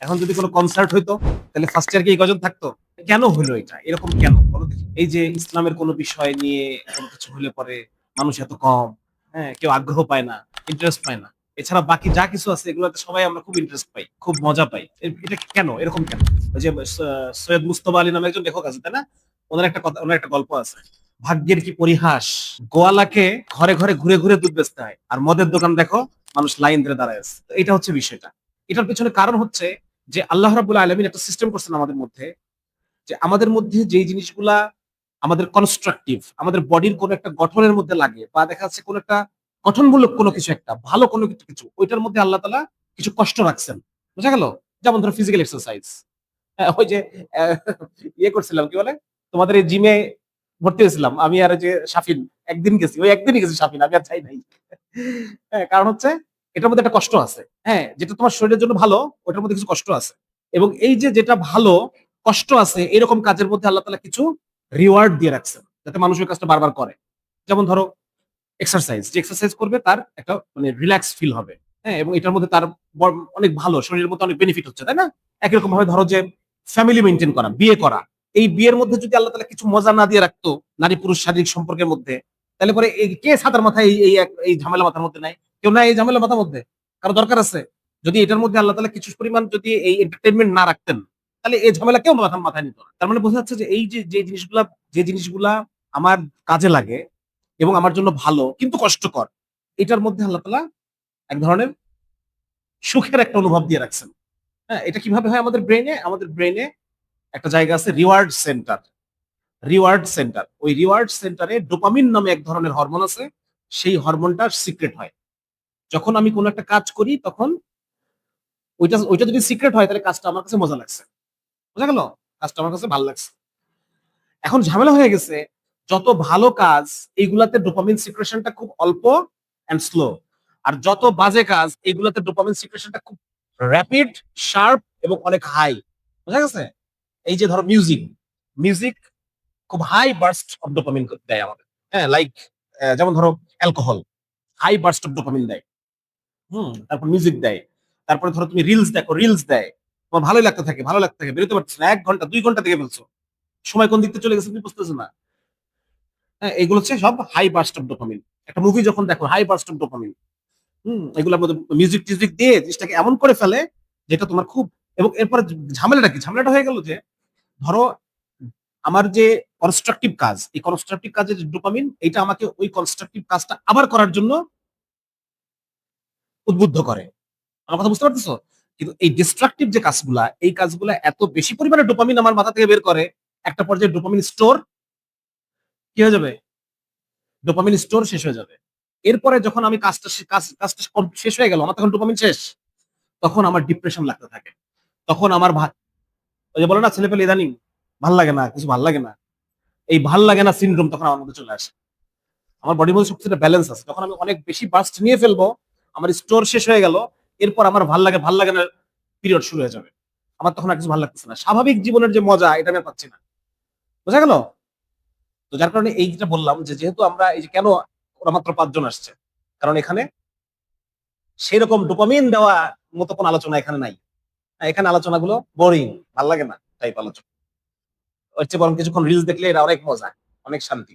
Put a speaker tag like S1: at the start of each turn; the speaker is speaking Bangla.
S1: এখন যদি কোনো কনসার্ট হইতো তাহলে ফার্স্ট ইয়ার কি এই কজন থাকতো? কেন হলো এটা? এরকম কেন? বলো দেখি। এই যে ইসলামের কোনো বিষয় নিয়ে কোনো কিছু হলে পরে মানুষ এত কম, হ্যাঁ? কেউ আগ্রহ পায় না, ইন্টারেস্ট পায় না। এছাড়া বাকি যা কিছু আছে এগুলোতে সবাই আমরা খুব ইন্টারেস্ট পাই, খুব মজা পাই। এটা কেন? এরকম কেন? ওই যে সৈয়দ মুজতবা আলী নামে একজন লেখক আছে, তাই না? ওনার একটা কথা, ওনার একটা গল্প আছে। ভাগ্যের কি পরিহাস, গোয়ালাকে ঘরে ঘরে ঘুরে ঘুরে দুধ বেচতে হয়, আর মদের দোকান দেখো মানুষ লাইন ধরে দাঁড়ায় আছে। তো এটা হচ্ছে বিষয়টা। এটার পেছনে কারণ হচ্ছে যে আল্লাহ রাব্বুল আলামিন একটা সিস্টেম করছেন আমাদের মধ্যে, যে আমাদের মধ্যে যেই জিনিসগুলা আমাদের কনস্ট্রাকটিভ, আমাদের বডির কোনো একটা গঠনের মধ্যে লাগে, বা দেখা যাচ্ছে কোনো একটা গঠনমূলক কোনো কিছু, একটা ভালো কোনো কিছু, ওইটার মধ্যে আল্লাহ তাআলা কিছু কষ্ট রাখছেন। বুঝা গেল? যেমন ধরো ফিজিক্যাল এক্সারসাইজ। ওই যে আহ, ইয়ে করছিলাম, কি বলে, তোমাদের এই জিমে ভর্তি হয়েছিলাম আমি আর ওই যে শাফিন, একদিন গেছি, ওই একদিনই গেছি শাফিন, আমি আর চাই নাই। হ্যাঁ, কারণ হচ্ছে এটার মধ্যে একটা কষ্ট আছে। হ্যাঁ, যেটা তোমার শরীরের জন্য ভালো, ওটার মধ্যে কিছু কষ্ট আছে। এবং এই যে যেটা ভালো, কষ্ট আছে, এরকম কাজের মধ্যে আল্লাহ তাআলা কিছু রিওয়ার্ড দিয়ে রাখছেন, যাতে মানুষ ওই কাজটা বারবার করে। যেমন ধরো এক্সারসাইজ, যে এক্সারসাইজ করবে তার একটা মানে রিল্যাক্স ফিল হবে। হ্যাঁ, এবং এটার মধ্যে তার অনেক ভালো, শরীরের মধ্যে অনেক বেনিফিট হচ্ছে, তাই না? একই রকম ভাবে ধরো যে ফ্যামিলি মেনটেন করা, বিয়ে করা, এই বিয়ের মধ্যে যদি আল্লাহ তাআলা কিছু মজা না দিয়ে রাখতো নারী পুরুষ শারীরিক সম্পর্কের মধ্যে, তাহলে পরে কে ছাতার মাথায় এই ঝামেলা মাথার মধ্যে নাই? কেউ নাই এই ঝামেলা মাথার মধ্যে, কারো দরকার আছে? যদি এটার মধ্যে আল্লাহ তাআলা কিছু পরিমাণ যদি এই এন্টারটেইনমেন্ট না রাখতেন, তাহলে এই ঝামেলা কেউ মাথায় নিত না। তার মানে বোঝা যাচ্ছে যে এই যে জিনিসগুলা আমার কাজে লাগে এবং আমার জন্য ভালো কিন্তু কষ্টকর, এটার মধ্যে আল্লাহ তাআলা এক ধরনের সুখের একটা অনুভব দিয়ে রাখছেন। হ্যাঁ, এটা কিভাবে হয়? আমাদের ব্রেইনে একটা জায়গা আছে রিওয়ার্ড সেন্টার। ওই রিওয়ার্ড সেন্টারে ডোপামিন নামে এক ধরনের হরমোন আছে। সেই হরমোনটা সিক্রেট হয় যখন আমি কোনো একটা কাজ করি, তখন ওইটা যদি সিক্রেট হয় তাহলে কাজটা আমার কাছে মজা লাগছে। বোঝা গেল? কাজটা আমার কাছে ভালো লাগছে। এখন ঝামেলা হয়ে গেছে, যত ভালো কাজ এইগুলাতে ডোপামিন সিক্রেশনটা খুব অল্প এন্ড স্লো, আর যত বাজে কাজ এইগুলাতে ডোপামিন সিক্রেশনটা খুব র‍্যাপিড, শার্প এবং অনেক হাই। বুঝা গেছে? এই যে ধরো মিউজিক, মিউজিক খুব হাই বার্স্ট অফ ডোপামিন দেয় আমাদের। হ্যাঁ, লাইক যেমন ধরো alcohol, high burst of dopamine দেয়। তারপর মিউজিক দেয়। তারপরে ধরো তুমি রিলস দেখো, রিলস দেয়। তোমার ভালো লাগতে থাকে, বেরোতে পারছো না, 1 ঘন্টা 2 ঘন্টা দেখে ফেলছো। সময় কোন দিকতে চলে গেছে তুমি বুঝতেছো না। হ্যাঁ, এগুলো হচ্ছে সব হাই বার্স্ট অফ ডোপামিন। একটা মুভি যখন দেখো, হাই বার্স্ট অফ ডোপামিন। এগুলোর মধ্যে মিউজিক টিউজিক দিয়ে জিনিসটাকে এমন করে ফেলে যেটা তোমার খুব, এবং এরপরে ঝামেলাটা কি? ঝামেলাটা হয়ে গেল যে ধরো আমার যে কনস্ট্রাকটিভ কাজ, এই কনস্ট্রাকটিভ কাজের যে ডোপামিন, এটা আমাকে ওই কনস্ট্রাকটিভ কাজটা আবার করার জন্য উদ্বুদ্ধ করে। আমার কথা বুঝতে পারতেছো? কিন্তু এই ডিস্ট্রাকটিভ যে কাজগুলা, এই কাজগুলা এত বেশি পরিমাণে ডোপামিন আমার মাথা থেকে বের করে, একটা পর্যায়ে ডোপামিন স্টোর কি হয়ে যাবে? ডোপামিন স্টোর শেষ হয়ে যাবে। এরপরে যখন আমি কাজটা শেষ হয়ে গেল, আমার তখন ডোপামিন শেষ, তখন আমার ডিপ্রেশন লাগতে থাকে। তখন আমার ওই যে বলে না, ছেলেপেলে ইদানিং ভাল লাগে না, কিছু ভাল লাগে না, এই ভাল লাগে না সিনড্রোম তখন আমার মধ্যে চলে আসে। আমার বডির মধ্যে সবকিছু ব্যালেন্স আছে, তখন আমি অনেক বেশি বার্স্ট নিয়ে ফেলবো, আমার স্টোর শেষ হয়ে গেল, এরপর আমার ভাল লাগে না পিরিয়ড শুরু হয়ে যাবে। আমার তখন আর কিছু ভালো লাগতেছে না, স্বাভাবিক জীবনের যে মজা এটা আমি আর পাচ্ছি না। বোঝা গেল? তো যার কারণে এই যেটা বললাম, যে যেহেতু আমরা এই যে কেন ওরা মাত্র 5 জন আসছে, কারণ এখানে সেরকম ডোপামিন দেওয়া মতো কোন আলোচনা এখানে নাই। এখানে আলোচনাগুলো বোরিং, ভাল লাগে না টাইপ আলোচনা। ওর চেয়ে বরং কিছুক্ষণ রিলস দেখলে এটা অনেক মজা, অনেক শান্তি।